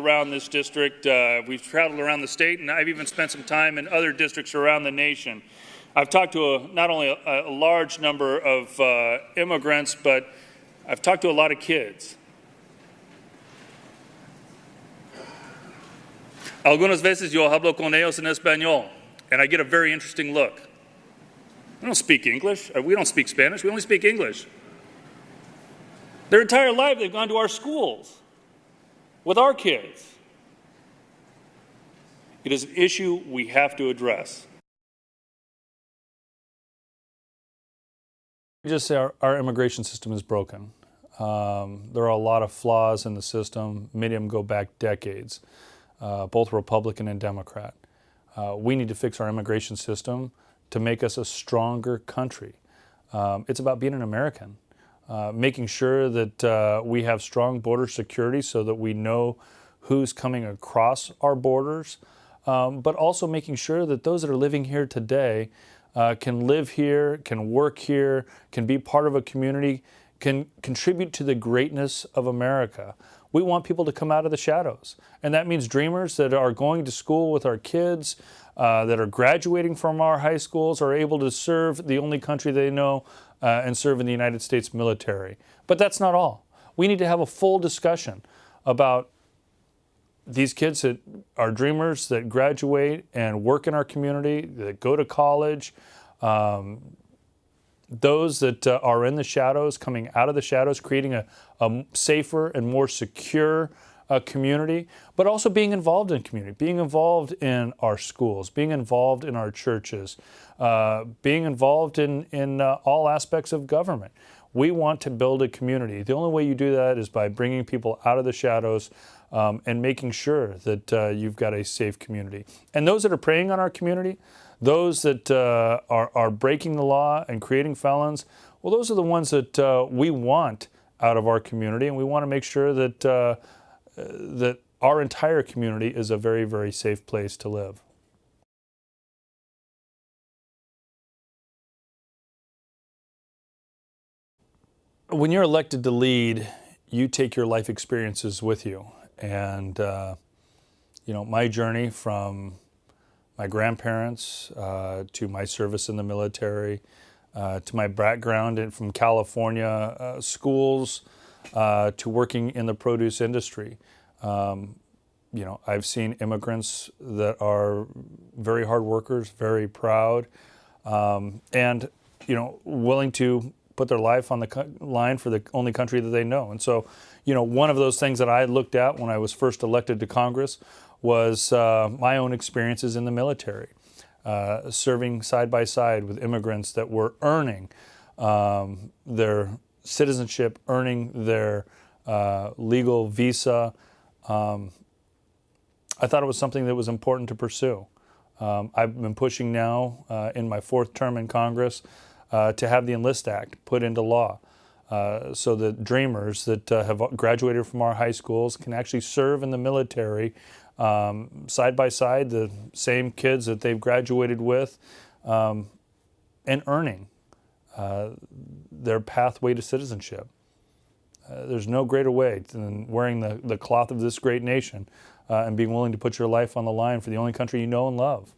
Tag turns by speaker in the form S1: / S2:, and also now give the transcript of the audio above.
S1: around this district. We've traveled around the state, and I've even spent some time in other districts around the nation. I've talked to not only a large number of immigrants, but I've talked to a lot of kids. Algunas veces yo hablo con ellos en español, and I get a very interesting look. We don't speak English. We don't speak Spanish. We only speak English. Their entire life, they've gone to our schools with our kids. It is an issue we have to address.
S2: Just say our immigration system is broken. There are a lot of flaws in the system. Many of them go back decades, both Republican and Democrat. We need to fix our immigration system to make us a stronger country. It's about being an American, making sure that we have strong border security so that we know who's coming across our borders, but also making sure that those that are living here today can live here, can work here, can be part of a community, can contribute to the greatness of America. We want people to come out of the shadows. And that means dreamers that are going to school with our kids, that are graduating from our high schools, are able to serve the only country they know and serve in the United States military. But that's not all. We need to have a full discussion about these kids that are dreamers that graduate and work in our community, that go to college, those that are in the shadows, coming out of the shadows, creating a safer and more secure community, but also being involved in community, being involved in our schools, being involved in our churches, being involved in all aspects of government. We want to build a community. The only way you do that is by bringing people out of the shadows and making sure that you've got a safe community. And those that are preying on our community, those that are breaking the law and creating felons, well, those are the ones that we want out of our community, and we want to make sure that that our entire community is a very, very safe place to live. When you're elected to lead, you take your life experiences with you. And, you know, my journey from my grandparents to my service in the military, to my background from California schools, to working in the produce industry. You know, I've seen immigrants that are very hard workers, very proud, and, you know, willing to put their life on the line for the only country that they know. And so, you know, one of those things that I looked at when I was first elected to Congress was my own experiences in the military, serving side by side with immigrants that were earning their citizenship, earning their legal visa. I thought it was something that was important to pursue. I've been pushing now in my fourth term in Congress to have the Enlist Act put into law so that dreamers that have graduated from our high schools can actually serve in the military side by side, the same kids that they've graduated with, and earning their pathway to citizenship. There's no greater way than wearing the cloth of this great nation and being willing to put your life on the line for the only country you know and love.